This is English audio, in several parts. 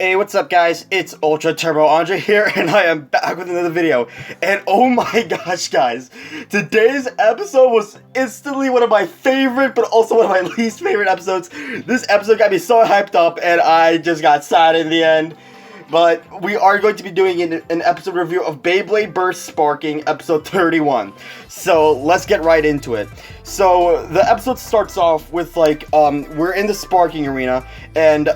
Hey, what's up guys? It's Ultra Turbo Andre here, and I am back with another video. And oh my gosh guys, today's episode was instantly one of my favorite, but also one of my least favorite episodes. This episode got me so hyped up, and I just got sad in the end. But we are going to be doing an episode review of Beyblade Burst Sparking, episode 31. So let's get right into it. So the episode starts off with we're in the sparking arena, and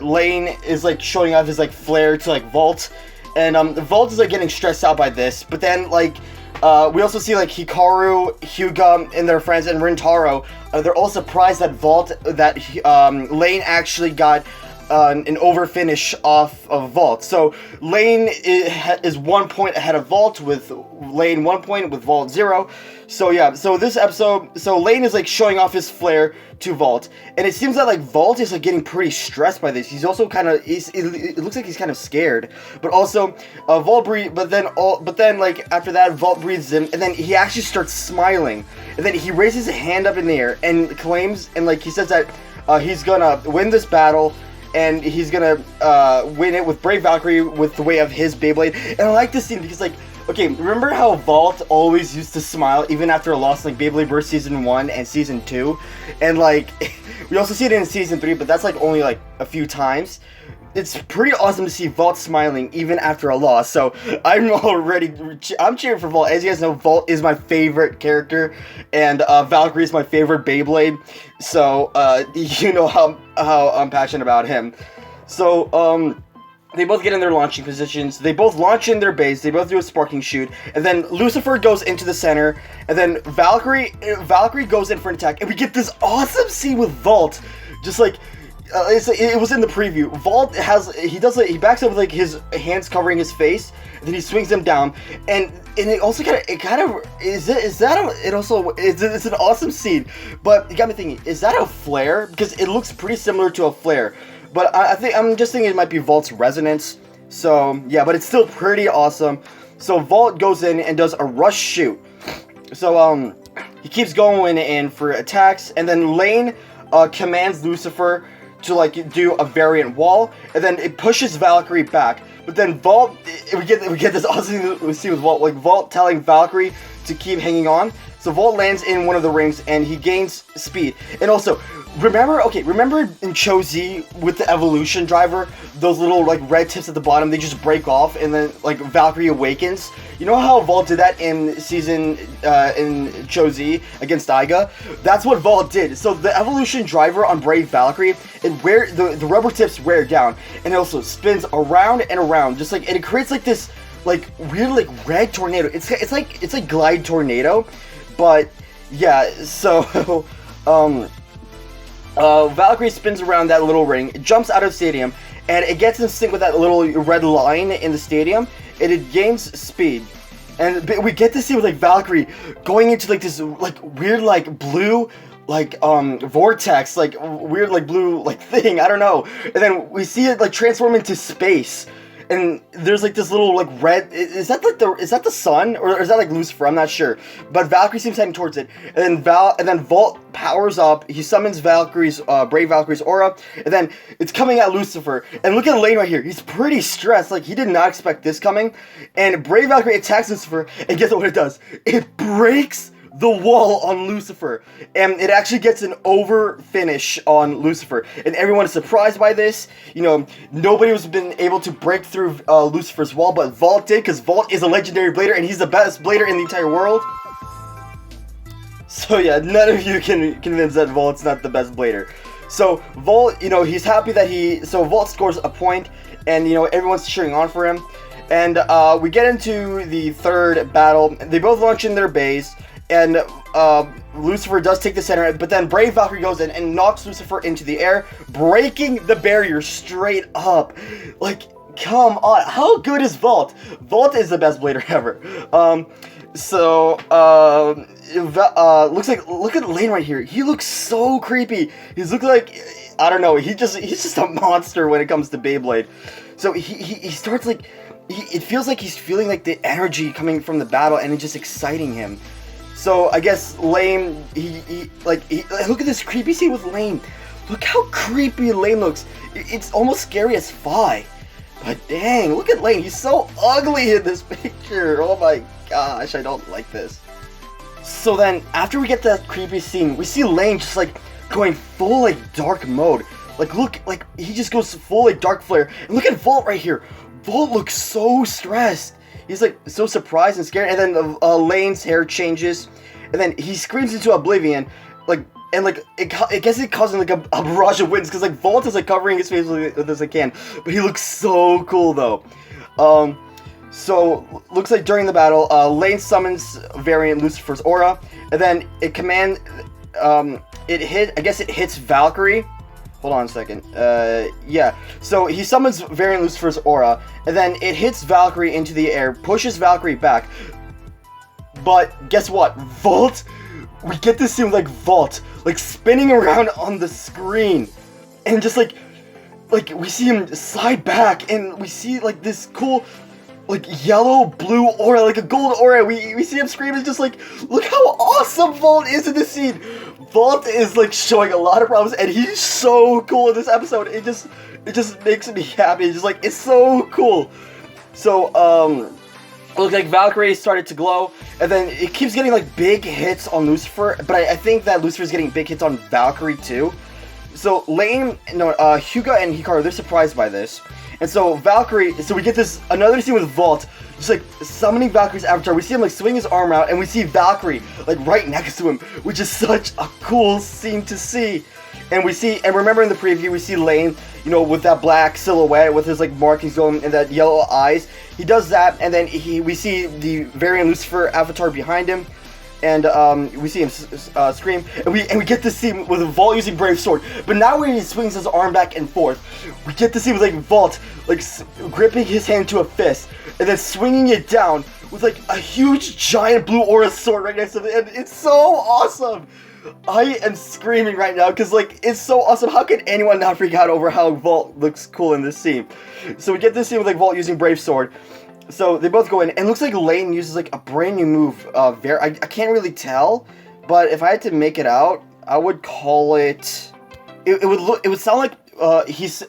Lane is showing off his flare to Vault, and Vault is getting stressed out by this. But then we also see Hikaru, Hyuga, and their friends, and Rintaro. They're all surprised that Lane actually got an over finish off of Vault. So Lane is 1 point ahead of Vault, with Lane 1 point, with Vault 0. So yeah, so this episode, Lane is showing off his flare to Vault, and it seems that Vault is getting pretty stressed by this. He's also it looks like he's kind of scared, but also Vault breathe. But then after that, Vault breathes in, and then he actually starts smiling, and then he raises his hand up in the air and claims, and he says that he's gonna win this battle. And he's gonna win it with Brave Valkyrie with the way of his Beyblade. And I like this scene because, okay, remember how Vault always used to smile even after a loss, Beyblade Burst Season 1 and Season 2? And, we also see it in Season 3, but that's, only, a few times. It's pretty awesome to see Vault smiling even after a loss. So I'm cheering for Vault. As you guys know, Vault is my favorite character, and Valkyrie is my favorite Beyblade. So you know how I'm passionate about him. So they both get in their launching positions. They both launch in their base. They both do a sparking shoot, and then Lucifer goes into the center, and then Valkyrie goes in for an attack, and we get this awesome scene with Vault, just it was in the preview. Vault he backs up with his hands covering his face, and then he swings them down, and it also it's an awesome scene. But it got me thinking, is that a flare? Because it looks pretty similar to a flare, but I'm just thinking it might be Vault's resonance. So yeah, but it's still pretty awesome. So Vault goes in and does a rush shoot. So he keeps going in for attacks, and then Lane commands Lucifer to do a variant wall, and then it pushes Valkyrie back. But then Vault, we get this awesome thing we see with Vault, Vault telling Valkyrie to keep hanging on. So Vault lands in one of the rings, and he gains speed. And also, remember in Cho-Z with the evolution driver, those little red tips at the bottom, they just break off, and then Valkyrie awakens. You know how Vault did that in in Cho-Z against Aiga? That's what Vault did. So the evolution driver on Brave Valkyrie, the rubber tips wear down, and it also spins around and around, just and it creates this weird red tornado. It's like Glide Tornado. But yeah, so Valkyrie spins around that little ring, it jumps out of the stadium, and it gets in sync with that little red line in the stadium, and it gains speed. And we get to see with Valkyrie going into this weird blue vortex, weird blue thing, I don't know. And then we see it transform into space. And there's this little red. Is that the sun, or is that Lucifer? I'm not sure. But Valkyrie seems heading towards it, and then Vault powers up. He summons Brave Valkyrie's aura, and then it's coming at Lucifer. And look at Lane right here. He's pretty stressed. He did not expect this coming. And Brave Valkyrie attacks Lucifer, and guess what it does? It breaks the wall on Lucifer, and it actually gets an over finish on Lucifer, and everyone is surprised by this. Nobody has been able to break through Lucifer's wall, but Vault did, because Vault is a legendary blader, and he's the best blader in the entire world. So yeah, none of you can convince that Vault's not the best blader. So Vault, he's happy that Vault scores a point, and everyone's cheering on for him. And we get into the third battle. They both launch in their base, and Lucifer does take the center, but then Brave Valkyrie goes in and knocks Lucifer into the air, breaking the barrier straight up. Come on, how good is Vault? Vault is the best blader ever. Look at Lane right here. He looks so creepy. He's looking I don't know, he's just a monster when it comes to Beyblade. So he starts it feels like he's feeling the energy coming from the battle, and it's just exciting him. So I guess Lane, look at this creepy scene with Lane. Look how creepy Lane looks. It's almost scary as Fi. But dang, look at Lane. He's so ugly in this picture. Oh my gosh, I don't like this. So then, after we get that creepy scene, we see Lane just like going full like dark mode. Like look, like he just goes full like dark flare. And look at Vault right here. Vault looks so stressed. He's like so surprised and scared. And then Lane's hair changes, and then he screams into oblivion, like. And like, I guess it causes like a barrage of winds, because like Vault is like covering his face with as I can, but he looks so cool though. So looks like during the battle, Lane summons variant Lucifer's aura, and then it hits Valkyrie. Hold on a second. Yeah. So he summons variant Lucifer's aura, and then it hits Valkyrie into the air, pushes Valkyrie back. But guess what? Vault. We get to see like Vault like spinning around on the screen, and just like we see him slide back, and we see like this cool like yellow blue aura, like a gold aura. We see him scream, and just like, look how awesome Vault is in this scene. Vault is like showing a lot of problems, and he's so cool in this episode. It just makes me happy. It's so cool. So looks like Valkyrie started to glow, and then it keeps getting like big hits on Lucifer, but I think that Lucifer's getting big hits on Valkyrie too. So Lane, Hyuga and Hikaru, they're surprised by this. And so Valkyrie, so we get this another scene with Vault, just like summoning Valkyrie's avatar. We see him like swing his arm out, and we see Valkyrie like right next to him, which is such a cool scene to see. And remember in the preview, we see Lane, with that black silhouette with his like markings going and that yellow eyes. He does that, and then we see the variant Lucifer avatar behind him, and we see him scream, and we get to see him with Vault using Brave Sword. But now when he swings his arm back and forth, we get to see with like Vault like gripping his hand to a fist, and then swinging it down with like a huge giant blue aura sword right next to him, and it's so awesome. I am screaming right now because like it's so awesome. How can anyone not freak out over how Vault looks cool in this scene? So we get this scene with like Vault using Brave Sword. So they both go in, and it looks like Lane uses like a brand new move. I can't really tell, but if I had to make it out, I would call it. It would sound like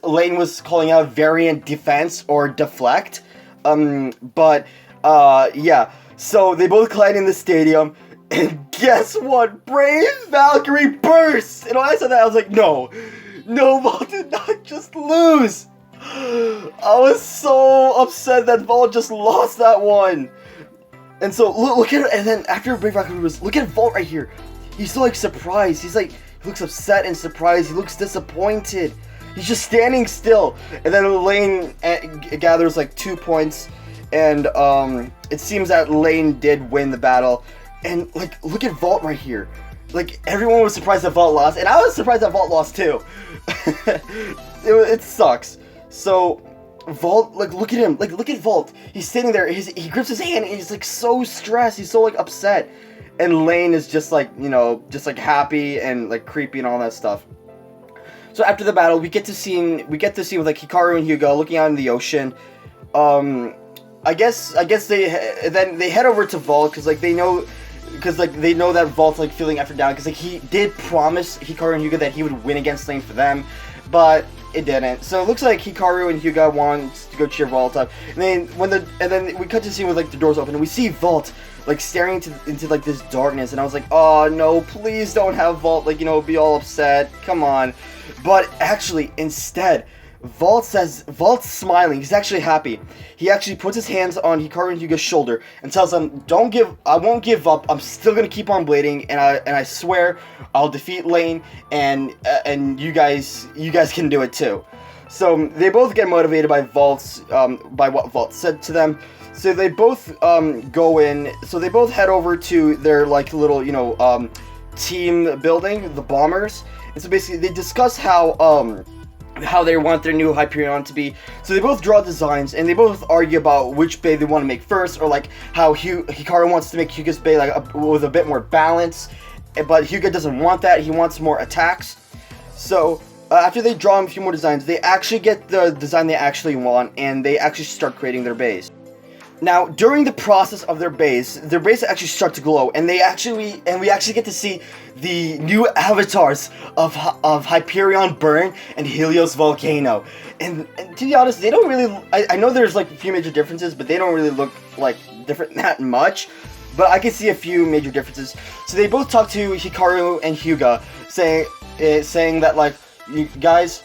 Lane was calling out variant defense or deflect. Yeah. So they both collide in the stadium. And guess what? Brave Valkyrie bursts! And when I said that, I was like, no, Vault did not just lose! I was so upset that Vault just lost that one! And so, look at it, and then after Brave Valkyrie was, look at Vault right here. He's so, like, surprised. He looks upset and surprised. He looks disappointed. He's just standing still. And then Lane gathers, like, 2 points. And, it seems that Lane did win the battle. And, like, look at Vault right here. Like, everyone was surprised that Vault lost, and I was surprised that Vault lost, too. It sucks. So, Vault, like, look at him. Like, look at Vault. He's sitting there, he grips his hand, and he's, like, so stressed. He's so, like, upset. And Lane is just, like, just, like, happy and, like, creepy and all that stuff. So, after the battle, we get to see with, like, Hikaru and Hyuga looking out in the ocean. I guess they head over to Vault, because, like, they know that Vault's like feeling after down, because like he did promise Hikaru and Hyuga that he would win against Lane for them, but it didn't. So it looks like Hikaru and Hyuga wants to go cheer Vault up, and then we cut to scene with like the doors open, and we see Vault like staring into like this darkness, and I was like, oh no, please don't have Vault like be all upset, come on. But actually, instead, Vault's smiling. He's actually happy. He actually puts his hands on Hikaru and Hyuga's shoulder and tells them, I won't give up. I'm still gonna keep on blading, and I swear I'll defeat Lane, and you guys can do it too. So they both get motivated by by what Vault said to them. So they both go in. So they both head over to their like little team building, the Bombers. And so basically they discuss how they want their new Hyperion to be. So they both draw designs, and they both argue about which bay they want to make first, or like how Hikaru wants to make Hyuga's bay like with a bit more balance, but Hyuga doesn't want that. He wants more attacks. So after they draw a few more designs, they actually get the design they actually want, and they actually start creating their bays. Now, during the process of their base actually start to glow, and we actually get to see the new avatars of Hyperion Burn and Helios Volcano. And to be honest, they don't really. I know there's like a few major differences, but they don't really look like different that much. But I can see a few major differences. So they both talk to Hikaru and Hyuga, saying that like, you guys,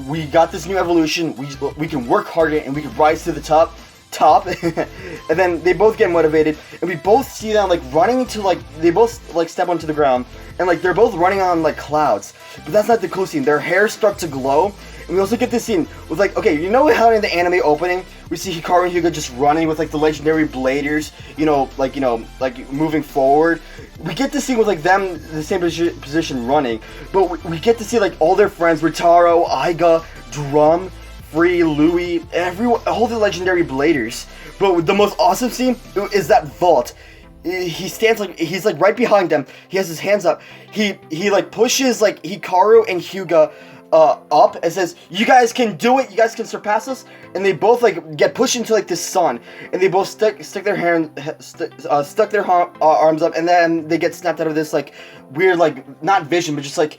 we got this new evolution. We can work harder and we can rise to the top. And then they both get motivated, and we both see them like running to like, they both like step onto the ground, and like they're both running on like clouds. But that's not the cool scene. Their hair starts to glow, and we also get this scene with like, okay, you know how in the anime opening we see Hikaru and Hyuga just running with like the legendary bladers, like moving forward. We get to see with like them the same position running, but we get to see like all their friends, Ritaro, Aiga, Drum, Free, Louis, all the legendary bladers. But the most awesome scene is that Vault. He stands like, he's like right behind them. He has his hands up. He like pushes like Hikaru and Hyuga up and says, "You guys can do it. You guys can surpass us." And they both like get pushed into like the sun, and they both stuck their arms up, and then they get snapped out of this like weird like not vision, but just like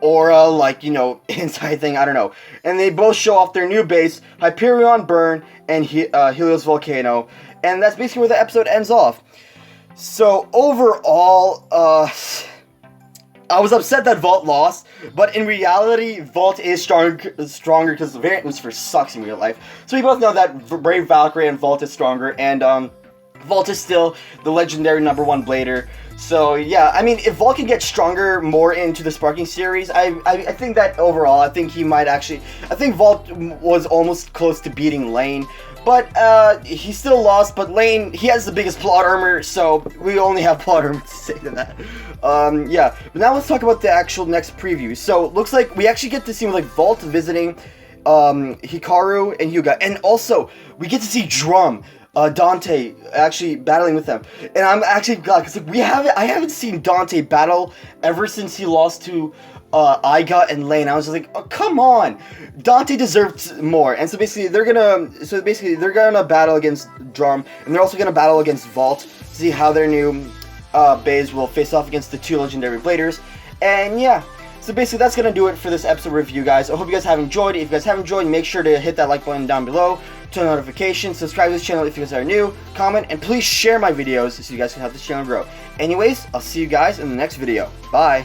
aura, like, inside thing, I don't know. And they both show off their new base, Hyperion Burn and Helios Volcano. And that's basically where the episode ends off. So overall, I was upset that Vault lost, but in reality, Vault is stronger because Variant Lucifer sucks in real life. So we both know that Brave Valkyrie and Vault is stronger, and Vault is still the legendary #1 blader. So yeah, I mean, if Vault can get stronger more into the Sparking series, I think that overall, I think he might actually. I think Vault was almost close to beating Lane, but he still lost. But Lane, he has the biggest plot armor, so we only have plot armor to say to that. Yeah, but now let's talk about the actual next preview. So it looks like we actually get to see like Vault visiting Hikaru and Hyuga, and also we get to see Drum. Dante actually battling with them, and I'm actually glad because like, I haven't seen Dante battle ever since he lost to Aiga and Lane. I was just like, oh, come on, Dante deserves more. And so basically they're gonna battle against Drum, and they're also gonna battle against Vault to see how their new bays will face off against the two legendary bladers. And yeah. So basically, that's going to do it for this episode review, guys. I hope you guys have enjoyed it. If you guys have enjoyed, make sure to hit that like button down below, turn on notifications, subscribe to this channel if you guys are new, comment, and please share my videos so you guys can help this channel grow. Anyways, I'll see you guys in the next video. Bye!